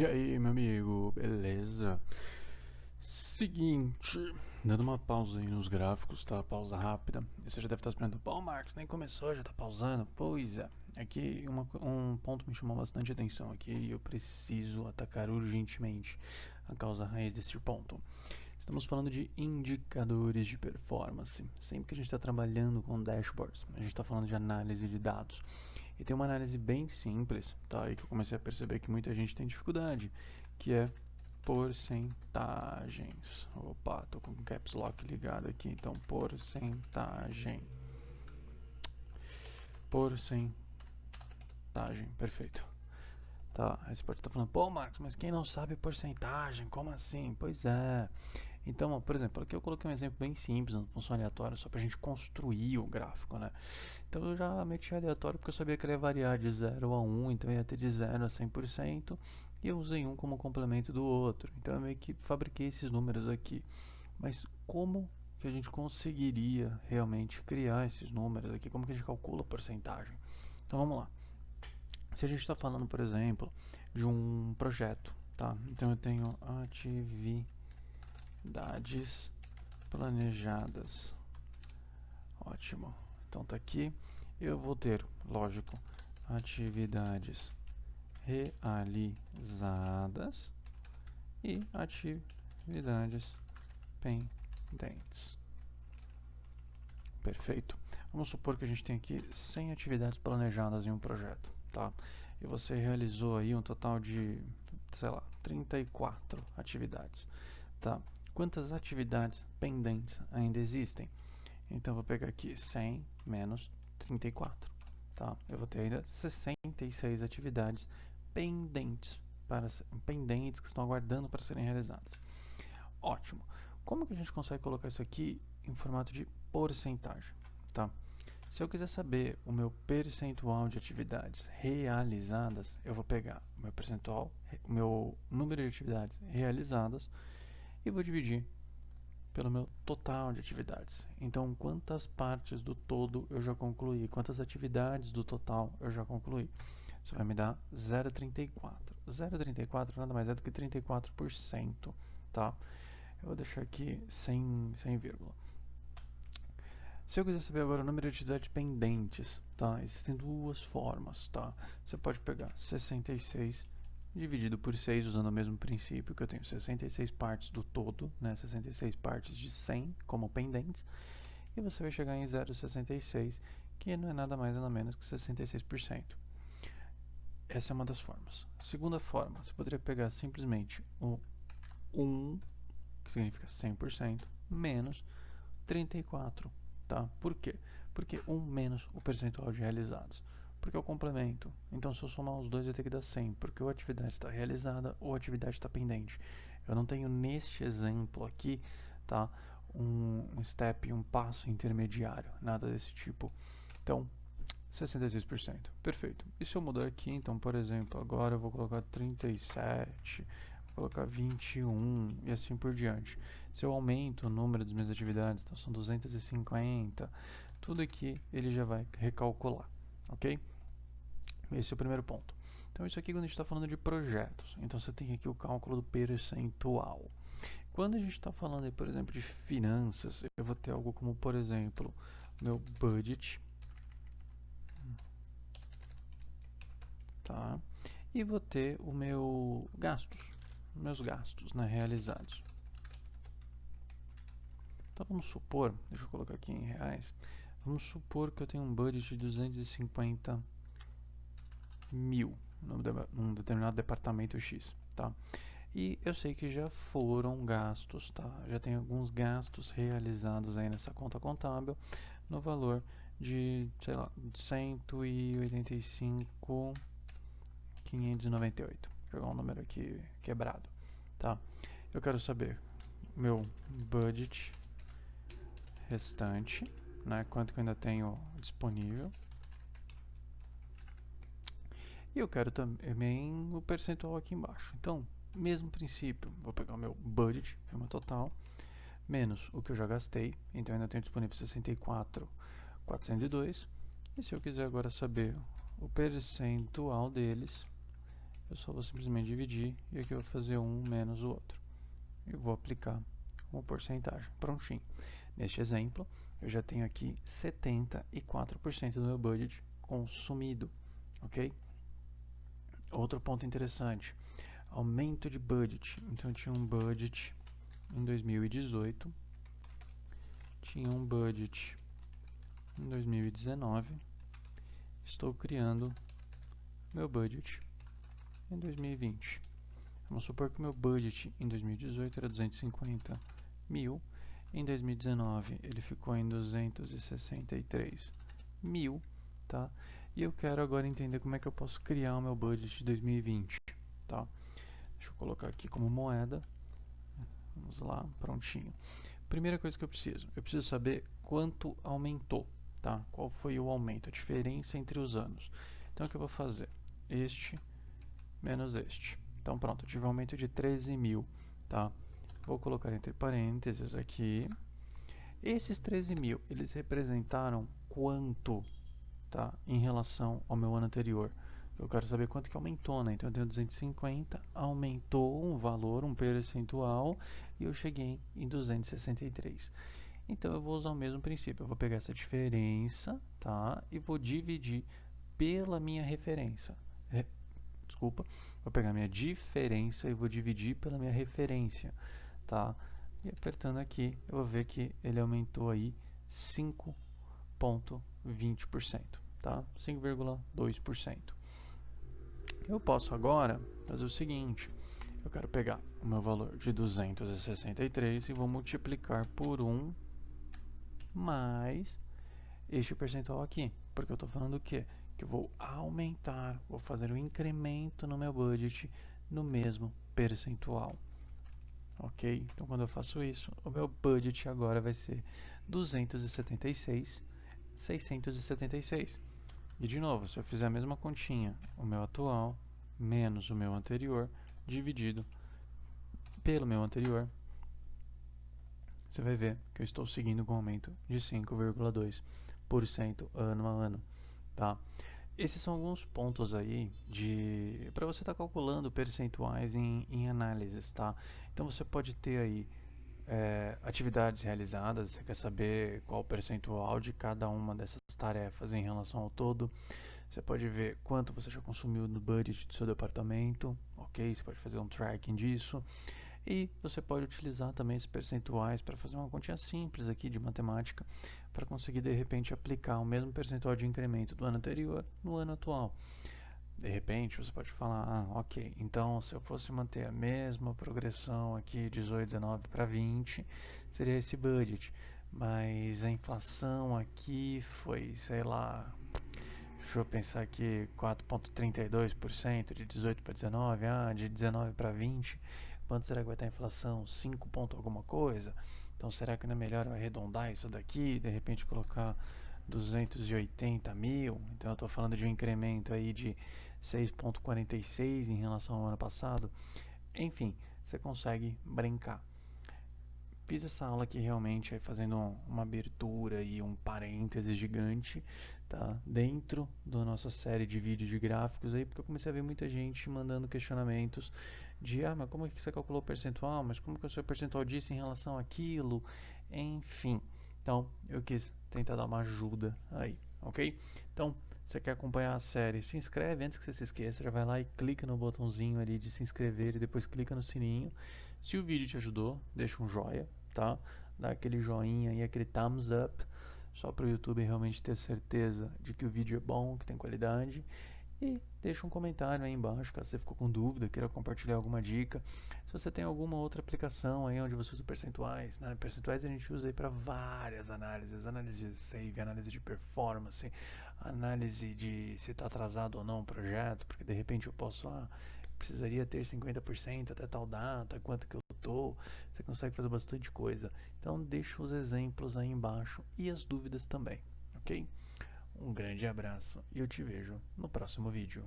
E aí, meu amigo, beleza? Seguinte, dando uma pausa aí nos gráficos, tá? Pausa rápida. E você já deve estar esperando, pô, Marcos, nem começou, já tá pausando. Pois é, aqui um ponto me chamou bastante atenção aqui e eu preciso atacar urgentemente a causa raiz desse ponto. Estamos falando de indicadores de performance. Sempre que a gente está trabalhando com dashboards, a gente está falando de análise de dados. E tem uma análise bem simples, tá? E que eu comecei a perceber que muita gente tem dificuldade, que é porcentagens. Opa, tô com o caps lock ligado aqui, então porcentagem. Porcentagem, perfeito. Tá, aí você pode estar falando, pô, Marcos, mas quem não sabe porcentagem, como assim? Pois é. Então, ó, por exemplo, aqui eu coloquei um exemplo bem simples, uma função aleatória, só pra gente construir o gráfico, né? Então eu já meti aleatório porque eu sabia que ele ia variar de 0 a 1, então ia ter de 0 a 100%, e eu usei um como complemento do outro. Então eu meio que fabriquei esses números aqui. Mas como que a gente conseguiria realmente criar esses números aqui? Como que a gente calcula a porcentagem? Então vamos lá. Se a gente está falando, por exemplo, de um projeto, tá? Então eu tenho atividades planejadas. Ótimo. Então tá aqui. Eu vou ter, lógico, atividades realizadas e atividades pendentes. Perfeito. Vamos supor que a gente tem aqui 100 atividades planejadas em um projeto, tá? E você realizou aí um total de, sei lá, 34 atividades, tá? Quantas atividades pendentes ainda existem? Então, eu vou pegar aqui 100 menos 34, tá? Eu vou ter ainda 66 atividades pendentes que estão aguardando para serem realizadas. Ótimo. Como que a gente consegue colocar isso aqui em formato de porcentagem, tá? Se eu quiser saber o meu percentual de atividades realizadas, eu vou pegar o meu percentual, o meu número de atividades realizadas e vou dividir pelo meu total de atividades. Então, quantas partes do todo eu já concluí? Quantas atividades do total eu já concluí? Isso vai me dar 0,34. 0,34 nada mais é do que 34%, tá? Eu vou deixar aqui sem vírgula. Se eu quiser saber agora o número de atividades pendentes, tá? Existem duas formas, tá? Você pode pegar 66 dividido por 6 usando o mesmo princípio, que eu tenho 66 partes do todo, né? 66 partes de 100 como pendentes, e você vai chegar em 0,66, que não é nada mais nada menos que 66%. Essa é uma das formas. Segunda forma, você poderia pegar simplesmente o 1, que significa 100%, menos 34, tá? Por quê? Porque 1 menos o percentual de realizados. Porque é o complemento. Então, se eu somar os dois, vai ter que dar 100, porque ou a atividade está realizada ou a atividade está pendente. Eu não tenho neste exemplo aqui, tá? Um step, um passo intermediário, nada desse tipo. Então, 66%. Perfeito. E se eu mudar aqui, então, por exemplo, agora eu vou colocar 37, vou colocar 21 e assim por diante. Se eu aumento o número das minhas atividades, então são 250, tudo aqui ele já vai recalcular, ok? Esse é o primeiro ponto. Então, isso aqui quando a gente está falando de projetos. Então, você tem aqui o cálculo do percentual. Quando a gente está falando, por exemplo, de finanças, eu vou ter algo como, por exemplo, meu budget, tá? E vou ter o meu gastos, meus gastos, né, realizados. Então vamos supor, deixa eu colocar aqui em reais, vamos supor que eu tenho um budget de 250 mil num determinado departamento X, tá? E eu sei que já foram gastos, tá? Já tem alguns gastos realizados aí nessa conta contábil no valor de, sei lá, 185.598. Vou jogar um número aqui quebrado, tá? Eu quero saber meu budget restante, né? Quanto que eu ainda tenho disponível. E eu quero também o percentual aqui embaixo. Então, mesmo princípio, vou pegar o meu budget, que é o meu total, menos o que eu já gastei. Então, eu ainda tenho disponível 64.402. E se eu quiser agora saber o percentual deles, eu só vou simplesmente dividir e aqui eu vou fazer um menos o outro. E vou aplicar uma porcentagem. Prontinho. Neste exemplo, eu já tenho aqui 74% do meu budget consumido, ok? Outro ponto interessante, aumento de budget. Então eu tinha um budget em 2018, tinha um budget em 2019, estou criando meu budget em 2020. Vamos supor que o meu budget em 2018 era 250 mil, em 2019 ele ficou em 263 mil, tá? E eu quero agora entender como é que eu posso criar o meu budget de 2020, tá? Deixa eu colocar aqui como moeda. Vamos lá, prontinho. Primeira coisa que eu preciso saber quanto aumentou, tá? Qual foi o aumento, a diferença entre os anos. Então o que eu vou fazer? Este menos este. Então pronto, eu tive um aumento de 13 mil, tá? Vou colocar entre parênteses aqui. Esses 13 mil, eles representaram quanto, tá? Em relação ao meu ano anterior. Eu quero saber quanto que aumentou, né? Então eu tenho 250, aumentou um valor, um percentual, e eu cheguei em 263. Então eu vou usar o mesmo princípio. Eu vou pegar essa diferença, tá? E vou dividir pela minha referência. Desculpa. Vou pegar minha diferença e vou dividir pela minha referência, tá? E apertando aqui, eu vou ver que ele aumentou aí 5,20%, tá? 5,2%. Eu posso agora fazer o seguinte, eu quero pegar o meu valor de 263 e vou multiplicar por 1 mais este percentual aqui, porque eu estou falando o quê? Que eu vou aumentar, vou fazer um incremento no meu budget no mesmo percentual, ok? Então quando eu faço isso, o meu budget agora vai ser 276,676. E de novo, se eu fizer a mesma continha, o meu atual menos o meu anterior, dividido pelo meu anterior, você vai ver que eu estou seguindo com um aumento de 5,2% ano a ano, tá? Esses são alguns pontos aí para você estar calculando percentuais em análises, tá? Então você pode ter aí atividades realizadas, você quer saber qual o percentual de cada uma dessas tarefas em relação ao todo. Você pode ver quanto você já consumiu no budget do seu departamento, ok? Você pode fazer um tracking disso. E você pode utilizar também esses percentuais para fazer uma continha simples aqui de matemática, para conseguir de repente aplicar o mesmo percentual de incremento do ano anterior no ano atual. De repente você pode falar, ok, então se eu fosse manter a mesma progressão aqui, 18, 19 para 20, seria esse budget. Mas a inflação aqui foi, sei lá, deixa eu pensar aqui, 4,32%, de 18 para 19, de 19 para 20, quanto será que vai estar a inflação? 5 ponto alguma coisa? Então será que não é melhor eu arredondar isso daqui, de repente colocar 280 mil? Então eu estou falando de um incremento aí de 6,46 em relação ao ano passado. Enfim, você consegue brincar. Fiz essa aula aqui realmente fazendo uma abertura e um parêntese gigante, tá? Dentro da nossa série de vídeos de gráficos aí, porque eu comecei a ver muita gente mandando questionamentos de, mas como é que você calculou o percentual? Mas como que é o seu percentual disso em relação àquilo? Enfim, então eu quis tentar dar uma ajuda aí, ok? Então, você quer acompanhar a série, se inscreve antes que você se esqueça, já vai lá e clica no botãozinho ali de se inscrever e depois clica no sininho. Se o vídeo te ajudou, deixa um joinha, tá? Dá aquele joinha e aquele thumbs up, só para o YouTube realmente ter certeza de que o vídeo é bom, que tem qualidade. E deixa um comentário aí embaixo, caso você ficou com dúvida, queira compartilhar alguma dica. Se você tem alguma outra aplicação aí onde você usa percentuais, né? Percentuais a gente usa aí para várias análises, análise de save, análise de performance, análise de se está atrasado ou não o projeto, porque de repente eu posso, precisaria ter 50% até tal data, quanto que eu tô, você consegue fazer bastante coisa. Então deixa os exemplos aí embaixo e as dúvidas também, ok? Um grande abraço e eu te vejo no próximo vídeo.